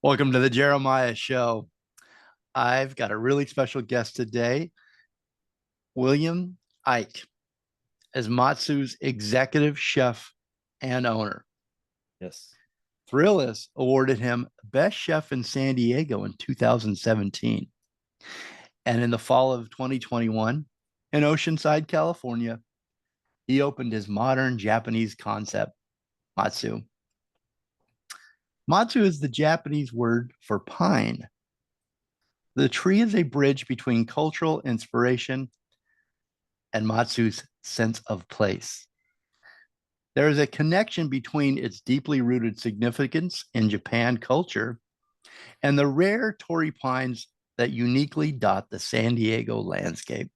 Welcome to the Jeremiah Show. I've got a really special guest today, William Eick, as Matsu's executive chef and owner. Yes. Thrillist awarded him Best Chef in San Diego in 2017. And in the fall of 2021, in Oceanside, California, he opened his modern Japanese concept, Matsu. Matsu is the Japanese word for pine. The tree is a bridge between cultural inspiration and Matsu's sense of place. There is a connection between its deeply rooted significance in Japan culture and the rare Torrey Pines that uniquely dot the San Diego landscape.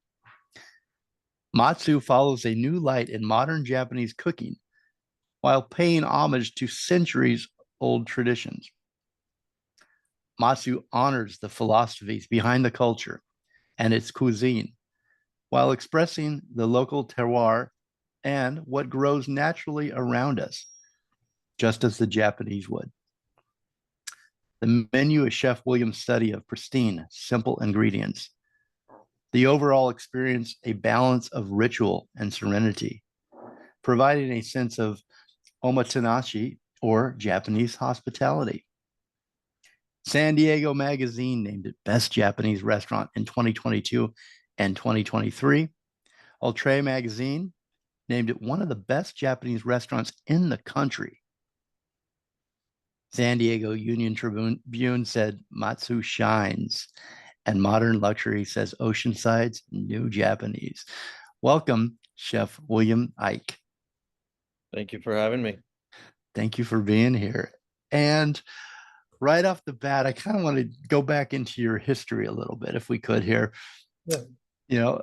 Matsu follows a new light in modern Japanese cooking while paying homage to centuries old traditions. Matsu honors the philosophies behind the culture and its cuisine while expressing the local terroir and what grows naturally around us, just as the Japanese would. The menu is Chef William's study of pristine, simple ingredients. The overall experience, a balance of ritual and serenity, providing a sense of omotenashi or Japanese hospitality. San Diego Magazine named it Best Japanese Restaurant in 2022 and 2023. Outre Magazine named it one of the best Japanese restaurants in the country. San Diego Union Tribune said Matsu shines, and Modern Luxury says Oceanside's new Japanese. Welcome, Chef William Eick. Thank you for having me. Thank you for being here. And right off the bat, I kind of want to go back into your history a little bit, if we could here. Yeah. You know,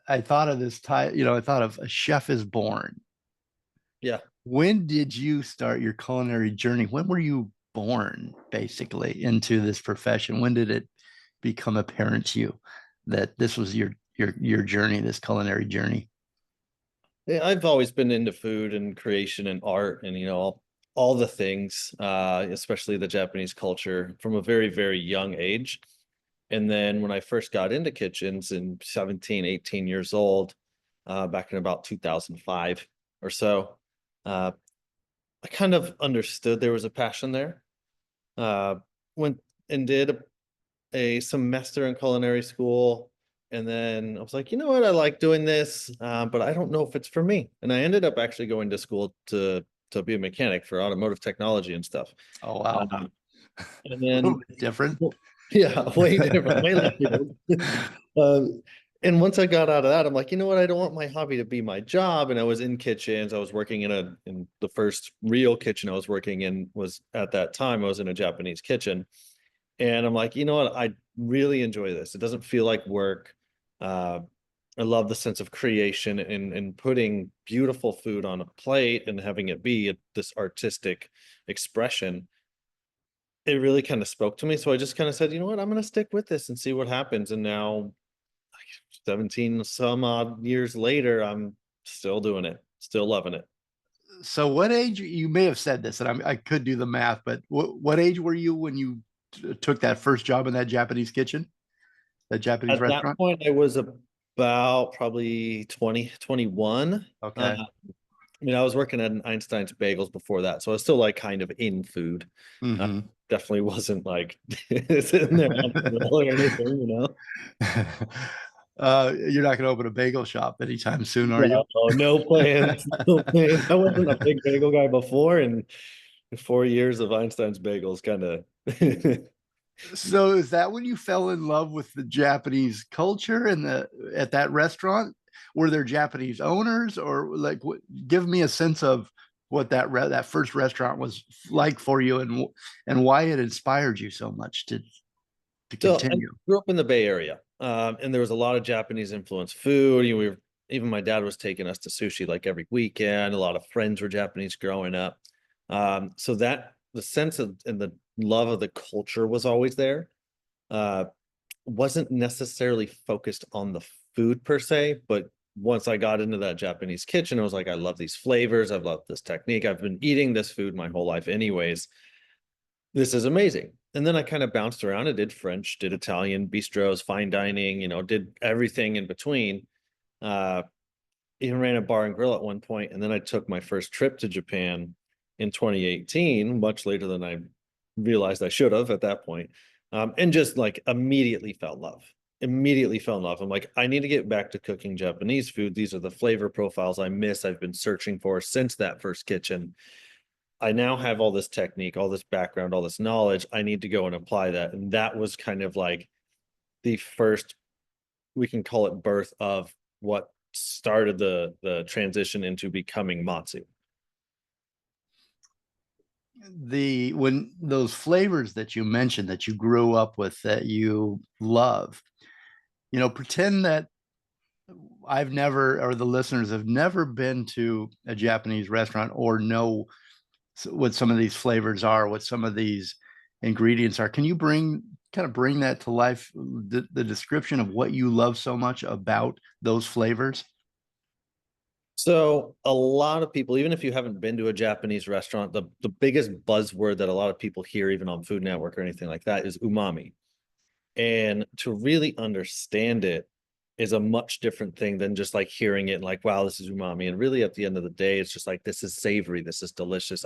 I thought of this time, I thought of A Chef is Born. Yeah. When did you start your culinary journey? When were you born, basically, into this profession? When did it become apparent to you that this was your journey, this culinary journey? Yeah, I've always been into food and creation and art and all the things, especially the Japanese culture from a very, very young age. And then when I first got into kitchens in 17, 18 years old, back in about 2005 or so, I kind of understood there was a passion there. Went and did a semester in culinary school. And then I was like, you know what? I like doing this, but I don't know if it's for me. And I ended up actually going to school to be a mechanic for automotive technology and stuff. Oh, wow. And A little then, bit different. yeah, way different, way left field. And once I got out of that, I'm like, you know what? I don't want my hobby to be my job. And I was in kitchens. I was working in the first real kitchen I was working in was at that time, I was in a Japanese kitchen. And I'm like, you know what? I really enjoy this. It doesn't feel like work. Uh, I love the sense of creation and putting beautiful food on a plate and having it be this artistic expression. It really kind of spoke to me. So I just kind of said, you know what? I'm going to stick with this and see what happens. And now, like 17 some odd years later, I'm still doing it, still loving it. So, what age, you may have said this, and I could do the math, but what age were you when you took that first job in that Japanese kitchen, that Japanese At that restaurant? point, I was about probably 20, 21. Okay. I was working at Einstein's Bagels before that, so I was still like kind of in food. Uh, Hmm. Definitely wasn't like sitting there on the grill or anything. You're not going to open a bagel shop anytime soon, are you? No, no plans, no plans. I wasn't a big bagel guy before, and 4 years of Einstein's Bagels kind of. So is that when you fell in love with the Japanese culture and the at that restaurant? Were there Japanese owners, or like give me a sense of what that first restaurant was like for you, and why it inspired you so much to So I continue. grew up in the Bay Area, and there was a lot of Japanese influenced food. Even my dad was taking us to sushi like every weekend. A lot of friends were Japanese growing up. So that the sense of and the love of the culture was always there. Uh, wasn't necessarily focused on the food per se, but once I got into that Japanese kitchen, I was like, I love these flavors. I've loved this technique. I've been eating this food my whole life anyways. This is amazing. And then I kind of bounced around. I did French, did Italian, bistros, fine dining, did everything in between. Uh, Even ran a bar and grill at one point, and then I took my first trip to Japan in 2018, much later than I realized I should have at that point, and just like immediately fell in love. Immediately fell in love. I'm like, I need to get back to cooking Japanese food. These are the flavor profiles I miss. I've been searching for since that first kitchen. I now have all this technique, all this background, all this knowledge. I need to go and apply that. And that was kind of like the first, we can call it birth of what started the transition into becoming Matsu. When those flavors that you mentioned that you grew up with that you love, pretend that I've never, or the listeners have never been to a Japanese restaurant or know what some of these flavors are, what some of these ingredients are. Can you bring that to life, the description of what you love so much about those flavors? So a lot of people, even if you haven't been to a Japanese restaurant, the biggest buzzword that a lot of people hear, even on Food Network or anything like that, is umami. And to really understand it is a much different thing than just like hearing it and like, wow, this is umami. And really at the end of the day, it's just like, this is savory, this is delicious.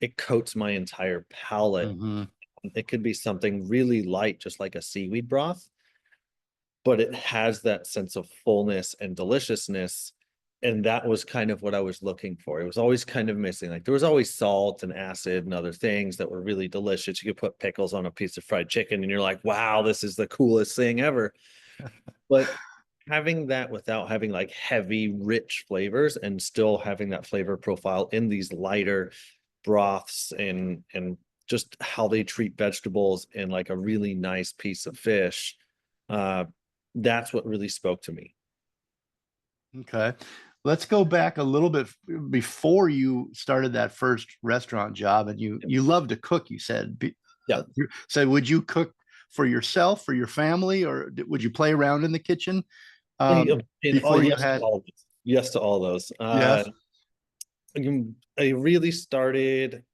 It coats my entire palate. Mm-hmm. It could be something really light, just like a seaweed broth, but it has that sense of fullness and deliciousness. And that was kind of what I was looking for. It was always kind of missing. Like there was always salt and acid and other things that were really delicious. You could put pickles on a piece of fried chicken and you're like, wow, this is the coolest thing ever. But having that without having like heavy, rich flavors and still having that flavor profile in these lighter broths and just how they treat vegetables and like a really nice piece of fish, uh, that's what really spoke to me. Okay. Let's go back a little bit before you started that first restaurant job, and you love to cook, you said. Yeah. So would you cook for yourself, for your family, or would you play around in the kitchen Oh, before you yes to had? all those. Yes to all those. Yes. I really started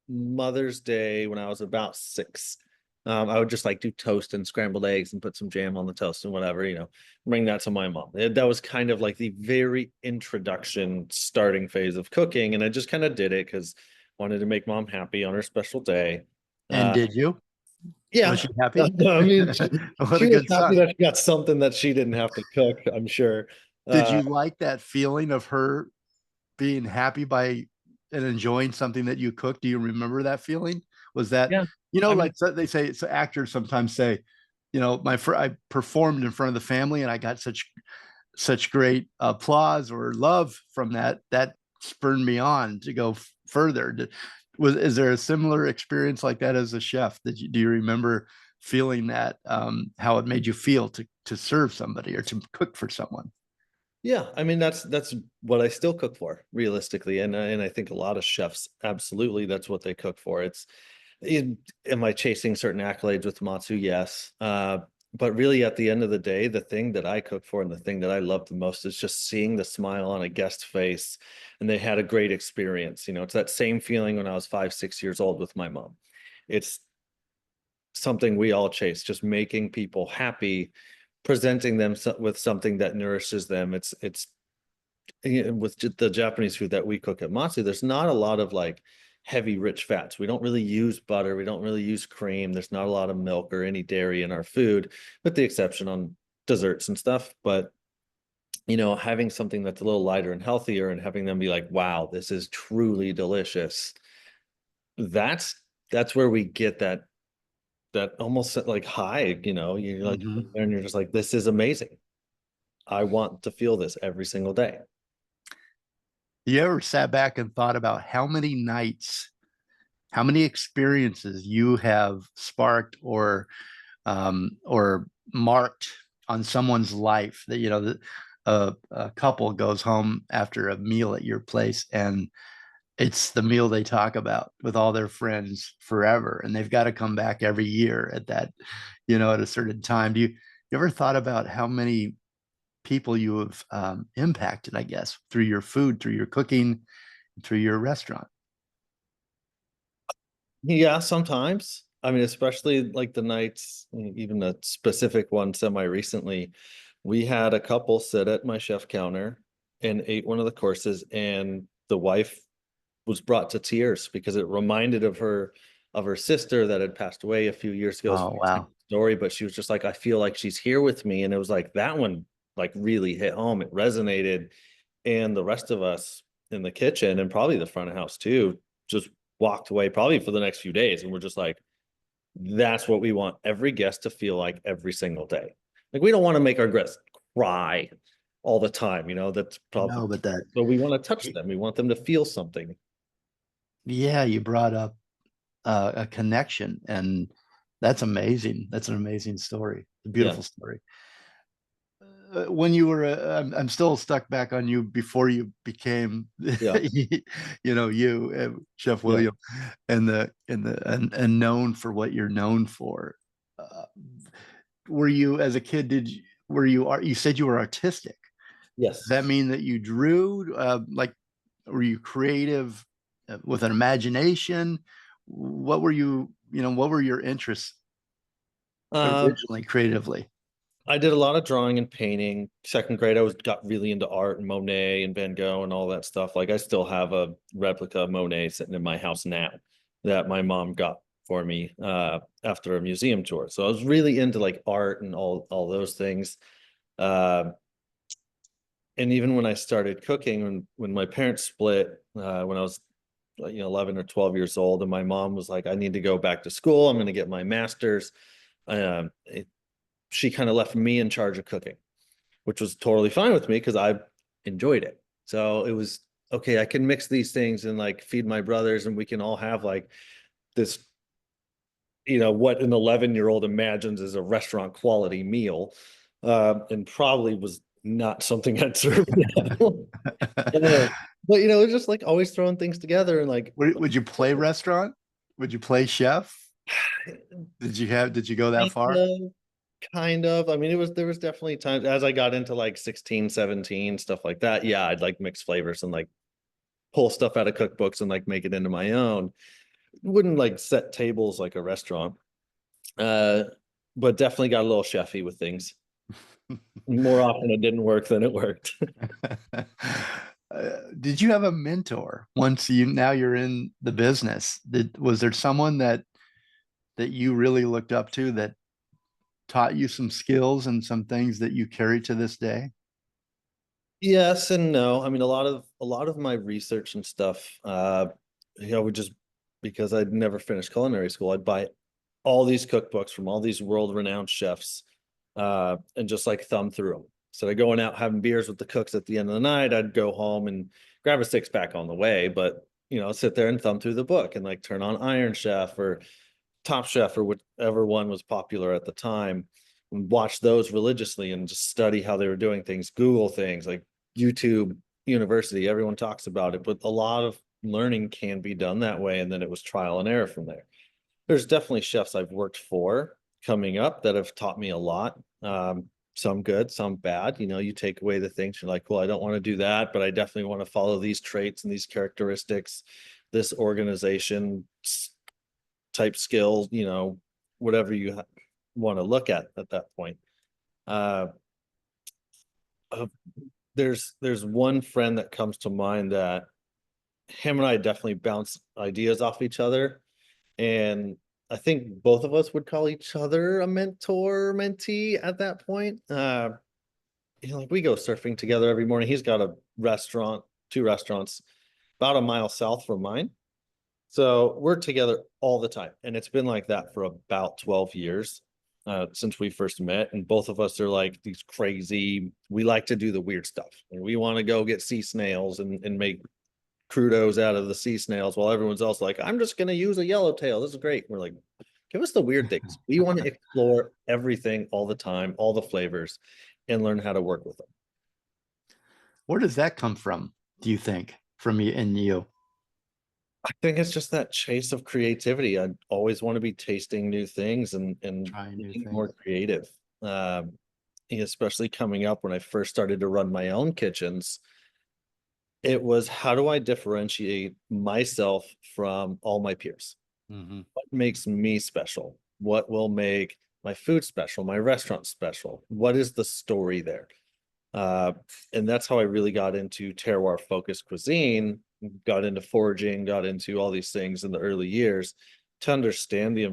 Mother's Day when I was about 6. I would just like do toast and scrambled eggs and put some jam on the toast and whatever, bring that to my mom. That was kind of like the very introduction starting phase of cooking. And I just kind of did it because I wanted to make mom happy on her special day. And Uh, did you? Was yeah. she happy? I mean, What she a was good happy son. that she got something that she didn't have to cook, I'm sure. Did Uh, you like that feeling of her being happy by and enjoying something that you cooked? Do you remember that feeling? Was that, yeah. I mean, like they say, so actors sometimes say, I performed in front of the family and I got such great applause or love from that spurred me on to go further. Is there a similar experience like that as a chef? Do you remember feeling that, how it made you feel to serve somebody or to cook for someone? yeah, I mean that's what I still cook for realistically, and I think a lot of chefs absolutely that's what they cook for. Am I chasing certain accolades with Matsu? Yes, but really at the end of the day, the thing that I cook for and the thing that I love the most is just seeing the smile on a guest's face, and they had a great experience. It's that same feeling when I was 5, 6 years old with my mom. It's something we all chase, just making people happy, presenting them with something that nourishes them. It's with the Japanese food that we cook at Matsu, there's not a lot of like heavy, rich fats. We don't really use butter. We don't really use cream. There's not a lot of milk or any dairy in our food, with the exception on desserts and stuff. But having something that's a little lighter and healthier and having them be like, wow, this is truly delicious. That's that's where we get that almost like high, you're like, Mhm. and you're just like, this is amazing. I want to feel this every single day. You ever sat back and thought about how many nights, how many experiences you have sparked or marked on someone's life that a couple goes home after a meal at your place and it's the meal they talk about with all their friends forever and they've got to come back every year at that, at a certain time. You ever thought about how many people you have impacted, I guess, through your food, through your cooking, through your restaurant? Yeah, sometimes. I mean, especially like the nights, even the specific one semi recently, we had a couple sit at my chef counter and ate one of the courses, and the wife was brought to tears because it reminded of her sister that had passed away a few years ago. It's a Oh, very wow. simple story, but she was just like, I feel like she's here with me. And it was like that one like really hit home. It resonated. And the rest of us in the kitchen and probably the front of house too, just walked away probably for the next few days. And we're just like, that's what we want every guest to feel like every single day. Like we don't want to make our guests cry all the time, you know, that's probably, No, but that, but we want to touch them. We want them to feel something. yeah, you brought up a connection, and that's amazing. That's an amazing story. A Yeah. beautiful story. When you were, I'm still stuck back on you before you became, Yeah. you, Chef Yeah. William, and known for what you're known for. Uh, were you, as a kid, you said you were artistic? Does that Yes. mean that you drew? Like, were you creative with an imagination? What were what were your interests Um, originally creatively? I did a lot of drawing and painting. Second grade, I was got really into art and Monet and Van Gogh and all that stuff. Like I still have a replica of Monet sitting in my house now that my mom got for me after a museum tour. So I was really into like art and all those things. Uh, and even when I started cooking, when my parents split, when I was 11 or 12 years old, and my mom was like, I need to go back to school. I'm going to get my master's. It, she kind of left me in charge of cooking, which was totally fine with me because I enjoyed it. So it was okay. I can mix these things and like feed my brothers, and we can all have like this, what an 11-year-old imagines as a restaurant quality meal, and probably was not something I'd serve now. Uh, but it's just like always throwing things together and like Would you play restaurant? Would you play chef? Did you go that kind far? of, kind of. I mean, there was definitely times as I got into like 16, 17, stuff like that. Yeah, I'd like mix flavors and like pull stuff out of cookbooks and like make it into my own. Wouldn't like set tables like a restaurant. Uh, but definitely got a little chefy with things. More often it didn't work than it worked. Did you have a mentor once now you're in the business? Was there someone that you really looked up to that taught you some skills and some things that you carry to this day? Yes and no. I mean, a lot of my research and stuff, would just because I'd never finished culinary school, I'd buy all these cookbooks from all these world-renowned chefs, and just like thumb through them. So I going out having beers with the cooks at the end of the night, I'd go home and grab a six pack on the way, but sit there and thumb through the book and like turn on Iron Chef or Top Chef or whichever one was popular at the time, and watch those religiously and just study how they were doing things, Google things like YouTube University. Everyone talks about it, but a lot of learning can be done that way. And then it was trial and error from there. There's definitely chefs I've worked for coming up that have taught me a lot. Some good, some bad. You take away the things you're like, well, I don't want to do that, but I definitely want to follow these traits and these characteristics, this organization type skills, whatever you want to look at that point. Uh, uh, there's one friend that comes to mind that him and I definitely bounce ideas off each other, and I think both of us would call each other a mentor mentee at that point. Like we go surfing together every morning. He's got a restaurant, two restaurants, about a mile south from mine. So we're together all the time. And it's been like that for about 12 years since we first met. And both of us are like these crazy, we like to do the weird stuff. And we want to go get sea snails and make crudos out of the sea snails while everyone's else like, I'm just going to use a yellowtail. This is great. We're like, give us the weird things. We want to explore everything all the time, all the flavors, and learn how to work with them. Where does that come from, do you think, from you and you? I think it's just that chase of creativity. I always want to be tasting new things and Trying new being things. more creative. Um, Especially coming up when I first started to run my own kitchens, it was how do I differentiate myself from all my peers? Mhm. What makes me special? What will make my food special, my restaurant special? What is the story there? Uh, and that's how I really got into terroir focused cuisine, got into foraging, got into all these things in the early years to understand the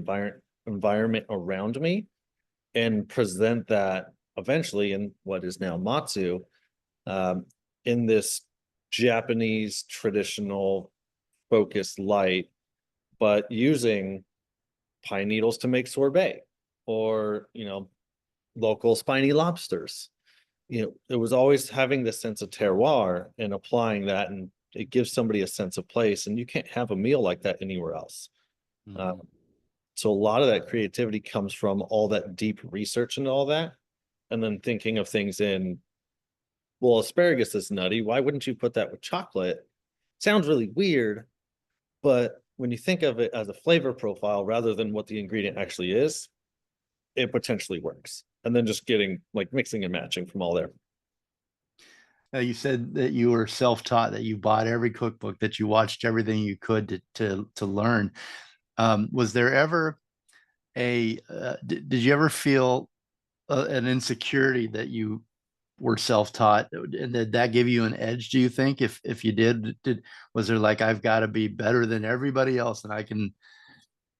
environment around me and present that eventually in what is now Matsu, um, in this Japanese traditional focused light, but using pine needles to make sorbet or, local spiny lobsters. It was always having this sense of terroir and applying that, and it gives somebody a sense of place, and you can't have a meal like that anywhere else. Uh, Mhm. so a lot of that creativity comes from all that deep research and all that, and then thinking of things in, well, asparagus is nutty. Why wouldn't you put that with chocolate? Sounds really weird, but when you think of it as a flavor profile rather than what the ingredient actually is, it potentially works. And then just getting like mixing and matching from all there. You said that you were self-taught, that you bought every cookbook, that you watched everything you could to learn. Was there ever did you ever feel an insecurity that you were self-taught, and did that give you an edge, do you think? If you did, was there like, I've got to be better than everybody else, and I can,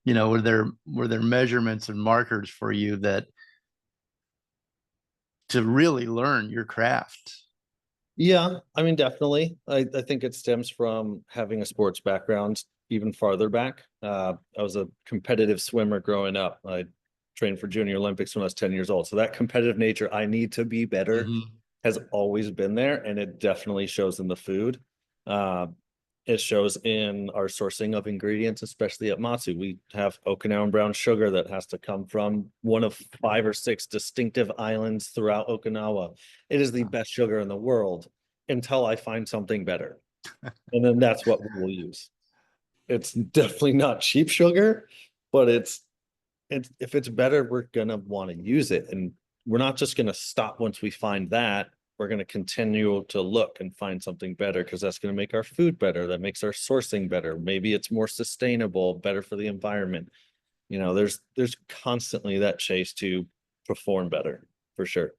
were there measurements and markers for you that to really learn your craft? Yeah, I mean, definitely. I think it stems from having a sports background even farther back. I was a competitive swimmer growing up. I trained for Junior Olympics when I was 10 years old. So that competitive nature, I need to be better, Mhm. has always been there, and it definitely shows in the food. Uh, it shows in our sourcing of ingredients, especially at Matsu. We have Okinawan brown sugar that has to come from one of 5 or 6 distinctive islands throughout Okinawa. It is the best sugar in the world until I find something better. And then that's what we will use. It's definitely not cheap sugar, but it's if it's better, we're gonna want to use it. And we're not just gonna stop once we find that. We're gonna continue to look and find something better because that's gonna make our food better. That makes our sourcing better. Maybe it's more sustainable, better for the environment. There's constantly that chase to perform better for sure.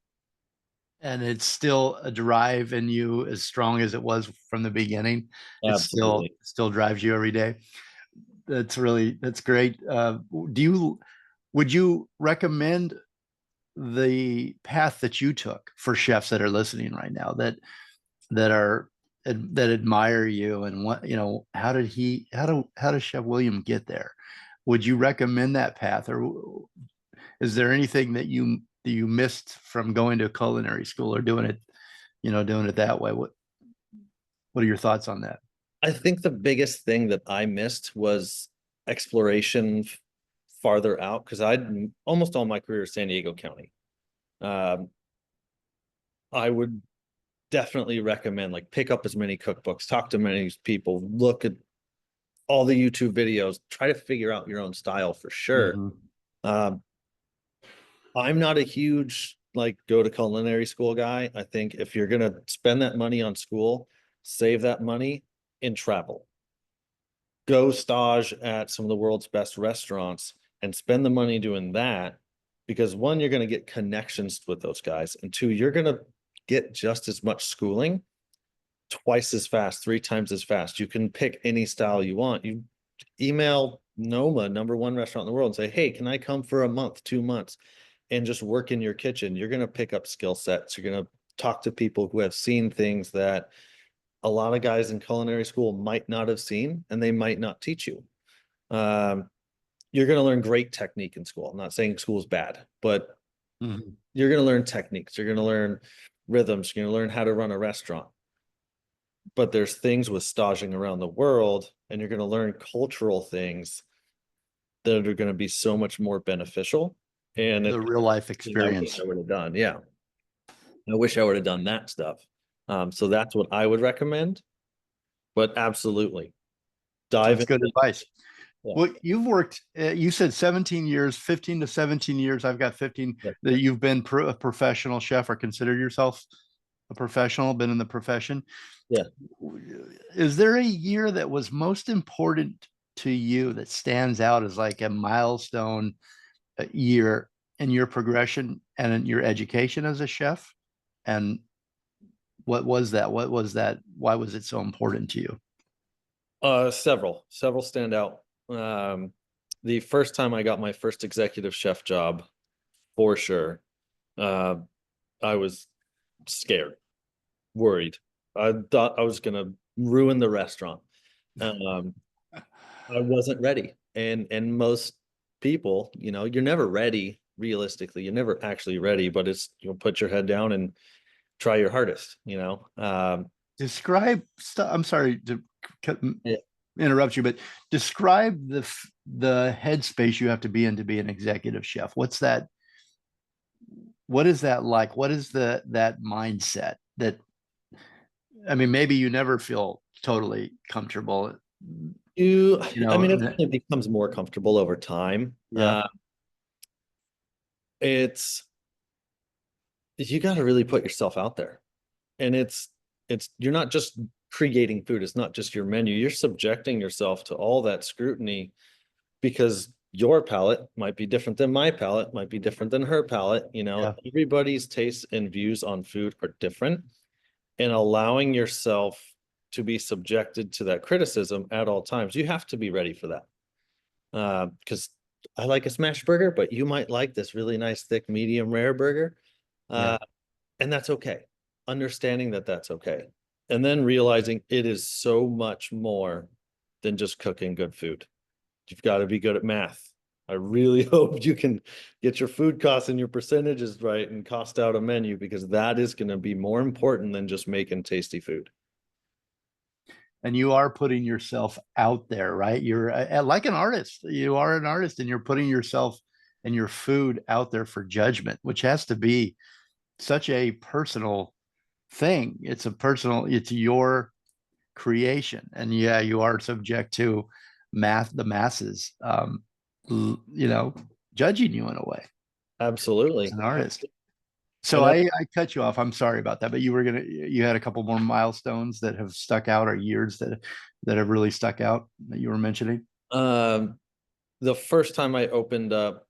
And it's still a drive in you as strong as it was from the beginning. It Absolutely. still drives you every day. That's great. Do you would you recommend the path that you took for chefs that are listening right now, that are that admire you, and what, how does Chef William get there? Would you recommend that path, or is there anything that you missed from going to culinary school, or doing it that way? What are your thoughts on that? I think the biggest thing that I missed was exploration farther out because I'd almost all my career San Diego County. Um, I would definitely recommend like pick up as many cookbooks, talk to many people, look at all the YouTube videos, try to figure out your own style for sure. Mhm. Um, I'm not a huge like go to culinary school guy. I think if you're gonna spend that money on school, save that money and travel. Go stage at some of the world's best restaurants and spend the money doing that because one, you're going to get connections with those guys, and two, you're going to get just as much schooling twice as fast, 3 times as fast. You can pick any style you want. You email Noma, #1 restaurant in the world, and say, hey, can I come for a month, 2 months, and just work in your kitchen? You're going to pick up skill sets. You're going to talk to people who have seen things that a lot of guys in culinary school might not have seen, and they might not teach you. Um, you're going to learn great technique in school. I'm not saying school's bad, but Mhm. you're going to learn techniques. You're going to learn rhythms. You're going to learn how to run a restaurant. But there's things with staging around the world, and you're going to learn cultural things that are going to be so much more beneficial. And The it, real life I wish experience. I would have done. Yeah, I wish I would have done that stuff. So that's what I would recommend. But absolutely, dive That's into good it. advice. Yeah. Well, you've worked, you said 17 years, 15 to 17 years. I've got 15, Yeah. that you've been a professional chef, or consider yourself a professional, been in the profession. Yeah. Is there a year that was most important to you that stands out as like a milestone year in your progression and in your education as a chef? And what was that? What was that? Why was it so important to you? Several stand out. The first time I got my first executive chef job, for sure, uh, I was scared, worried. I thought I was gonna ruin the restaurant. Um, I wasn't ready. And most people, you're never ready realistically. You're never actually ready, but it's you'll put your head down and try your hardest. Describe stuff. I'm sorry to Yeah. interrupt you, but describe the headspace you have to be an executive chef. What's that? What is that like? What is that mindset that, I mean, maybe you never feel totally comfortable, You, you I mean, know? it becomes more comfortable over time. Yeah, It's you got to really put yourself out there, and it's you're not just creating food. It's not just your menu. You're subjecting yourself to all that scrutiny because your palate might be different than my palate, might be different than her palate. yeah, Everybody's tastes and views on food are different, and allowing yourself to be subjected to that criticism at all times, you have to be ready for that. Because I like a smash burger, but you might like this really nice, thick, medium rare burger. yeah. Uh, and that's okay. Understanding that that's okay. And then realizing it is so much more than just cooking good food. You've got to be good at math. I really hope you can get your food costs and your percentages right and cost out a menu, because that is going to be more important than just making tasty food. And you are putting yourself out there, right? You're like an artist. You are an artist, and you're putting yourself and your food out there for judgment, which has to be such a personal thing. It's your creation, and yeah, you are subject to the masses, you know, judging you in a way as Absolutely. an artist. So And I cut you off. I'm sorry about that, but you had a couple more milestones that have stuck out, or years that have really stuck out that you were mentioning. um, the first time I opened up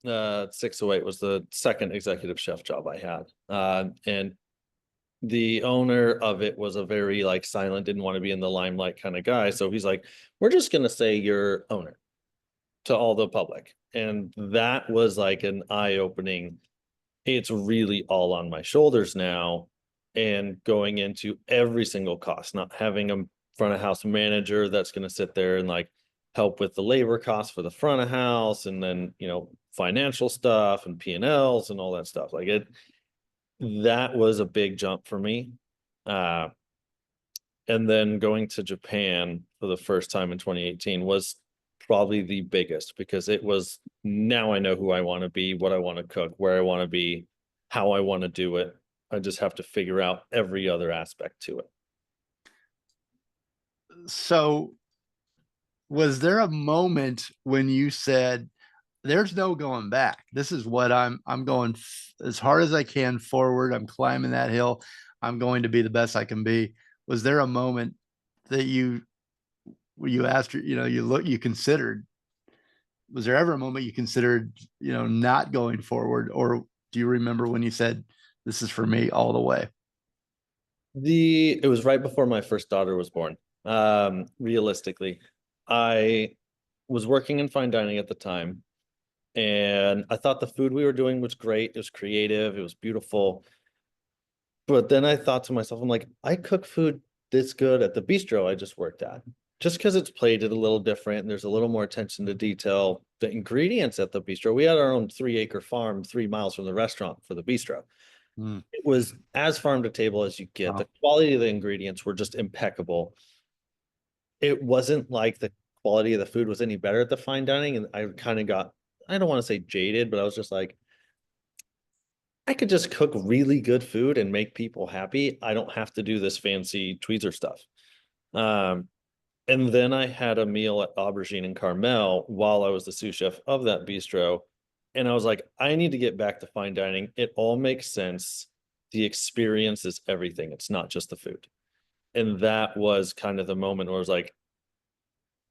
608 was the second executive chef job I had. And the owner of it was a very like silent, didn't want to be in the limelight kind of guy. So he's like, we're just gonna say you're owner to all the public. And that was like an eye-opening. It's really all on my shoulders now, and going into every single cost, not having a front of house manager that's going to sit there and like help with the labor costs for the front of house, and then financial stuff and P&Ls and all that stuff. Like that was a big jump for me. uh and then going to Japan for the first time in 2018 was probably the biggest, because it was, now I know who I want to be, what I want to cook, where I want to be, how I want to do it. I just have to figure out every other aspect to it. So was there a moment when you said, there's no going back? This is what I'm going as hard as I can forward. I'm climbing that hill. I'm going to be the best I can be. Was there a moment that you asked, you considered, was there ever a moment you considered, not going forward? Or do you remember when you said, this is for me all the way? It was right before my first daughter was born. Realistically, I was working in fine dining at the time, and I thought the food we were doing was great. It was creative, it was beautiful. But then I thought to myself, I'm like, I cook food this good at the bistro I just worked at. Just because it's plated a little different and there's a little more attention to detail. The ingredients at the bistro, we had our own 3-acre farm 3 miles from the restaurant for the bistro. Mm. It was as farm to table as you get. Wow. The quality of the ingredients were just impeccable. It wasn't like the quality of the food was any better at the fine dining. And I kind of got, I don't want to say jaded, but I was just like, I could just cook really good food and make people happy. I don't have to do this fancy tweezer stuff. Um, and then I had a meal at Aubergine and Carmel while I was the sous chef of that bistro. And I was like, I need to get back to fine dining. It all makes sense. The experience is everything. It's not just the food. And that was kind of the moment where I was like,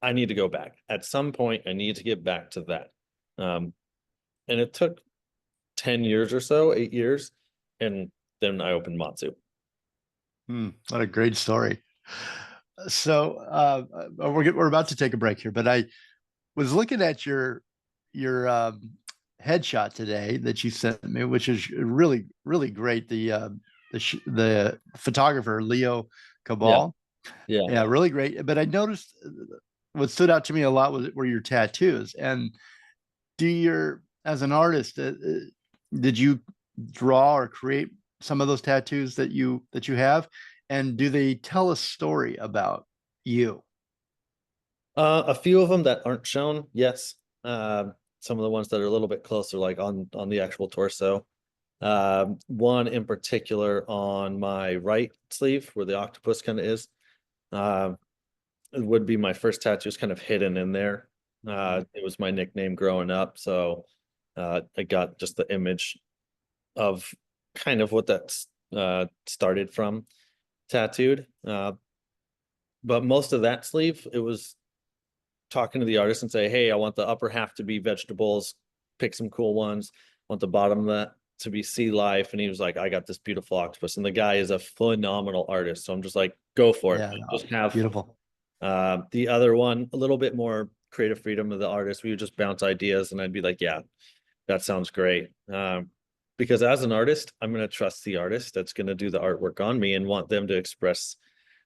I need to go back at some point. I need to get back to that. And it took 10 years or so, 8 years. And then I opened Matsu. What a great story. So we're about to take a break here, but I was looking at your headshot today that you sent me, which is really really great. The photographer Leo Yeah. Cabal, Yeah. yeah, really great. But I noticed what stood out to me a lot were your tattoos. And do your as an artist, did you draw or create some of those tattoos that you have, and do they tell a story about you? A few of them that aren't shown, yes. Some of the ones that are a little bit closer, like on the actual torso. One in particular on my right sleeve where the octopus kind of is. It would be my first tattoo. Is kind of hidden in there. It was my nickname growing up, so I got just the image of kind of what that's started from tattooed. But most of that sleeve, it was talking to the artist and say, hey, I want the upper half to be vegetables, pick some cool ones. I want the bottom of that to be sea life. And he was like, I got this beautiful octopus. And the guy is a phenomenal artist. So I'm just like, go for it. Yeah, Just have beautiful. the other one, a little bit more creative freedom of the artist. We would just bounce ideas and I'd be like, yeah, that sounds great. Because as an artist, I'm going to trust the artist that's going to do the artwork on me and want them to express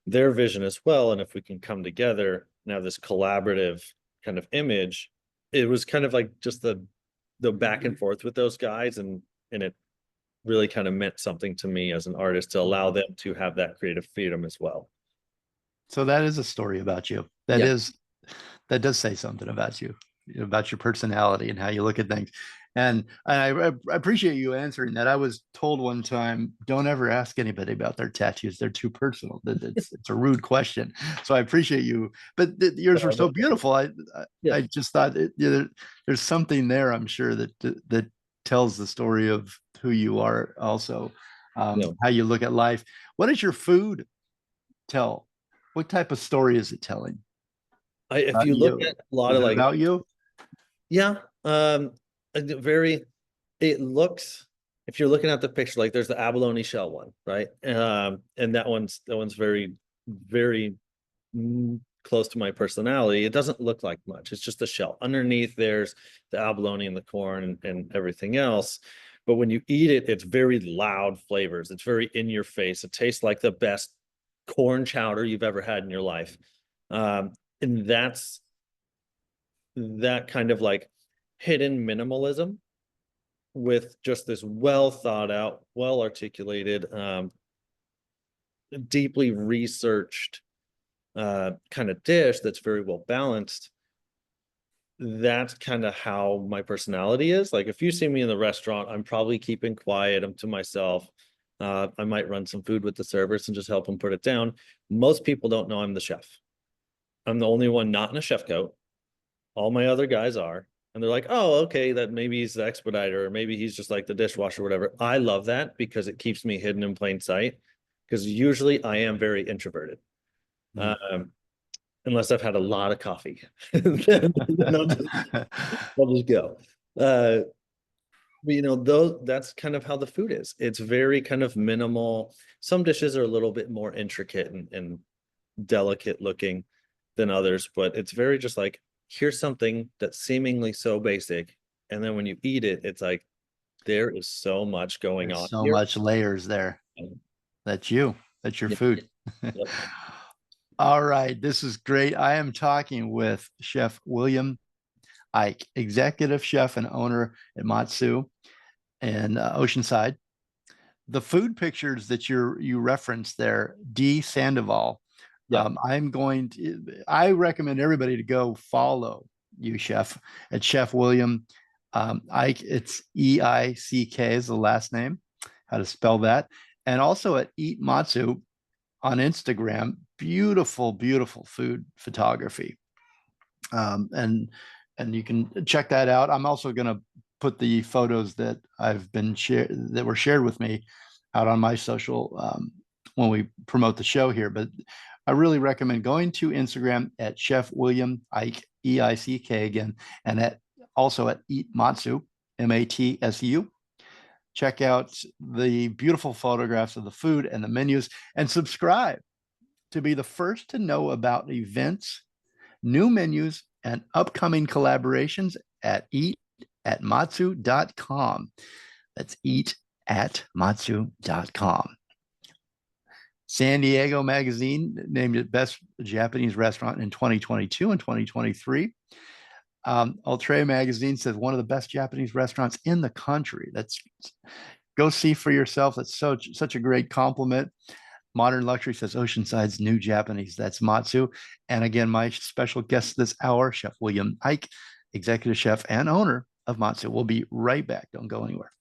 their vision as well. And if we can come together and have this collaborative kind of image, it was kind of like just the back and forth with those guys, and it really kind of meant something to me as an artist to allow them to have that creative freedom as well. So that is a story about you. Yeah. That does say something about you, about your personality and how you look at things. And I appreciate you answering that. I was told one time, don't ever ask anybody about their tattoos. They're too personal. It's a rude question. So I appreciate you. But yours were so beautiful. I just thought there's something there, I'm sure, that tells the story of who you are also, how you look at life. What does your food tell? What type of story is it telling? If you look at a lot Is of it like, about you? yeah, it looks, if you're looking at the picture, like there's the abalone shell one, right? And that one's very, very close to my personality. It doesn't look like much. It's just a shell. Underneath there's the abalone and the corn and everything else. But when you eat it, it's very loud flavors. It's very in your face. It tastes like the best corn chowder you've ever had in your life. And that's that kind of like hidden minimalism with just this well thought out, well articulated, deeply researched kind of dish that's very well balanced. That's kind of how my personality is. Like if you see me in the restaurant, I'm probably keeping quiet. I'm to myself. I might run some food with the servers and just help them put it down. Most people don't know I'm the chef. I'm the only one not in a chef coat. All my other guys are. And they're like, oh, okay, that maybe he's the expediter, or maybe he's just like the dishwasher, or whatever. I love that because it keeps me hidden in plain sight. Because usually I am very introverted. Unless I've had a lot of coffee. then I'll just go. But that's kind of how the food is. It's very kind of minimal. Some dishes are a little bit more intricate and delicate looking than others, but it's very just like, here's something that's seemingly so basic. And then when you eat it, it's like, there is so much going on So here. much layers there. That's your food. Yep. All right. This is great. I am talking with Chef William Eick, executive chef and owner at Matsu in Oceanside. The food pictures that you referenced there, D. Sandoval. Yeah. I recommend everybody to go follow you, Chef, at Chef William Eick. It's Eick is the last name, how to spell that. And also at Eat Matsu on Instagram. Beautiful, beautiful food photography. And you can check that out. I'm also going to put the photos that that were shared with me out on my social when we promote the show here. But I really recommend going to Instagram at Chef William Eick, Eick again, and also at Eat Matsu, Matsu. Check out the beautiful photographs of the food and the menus, and subscribe to be the first to know about events, new menus, and upcoming collaborations at eatatmatsu.com. That's eatatmatsu.com. San Diego Magazine named it Best Japanese Restaurant in 2022 and 2023. Ultra Magazine says one of the best Japanese restaurants in the country. That's go see for yourself. That's such a great compliment. Modern Luxury says Oceanside's new Japanese. That's Matsu. And again, my special guest this hour, Chef William Eick, executive chef and owner of Matsu. We'll be right back. Don't go anywhere.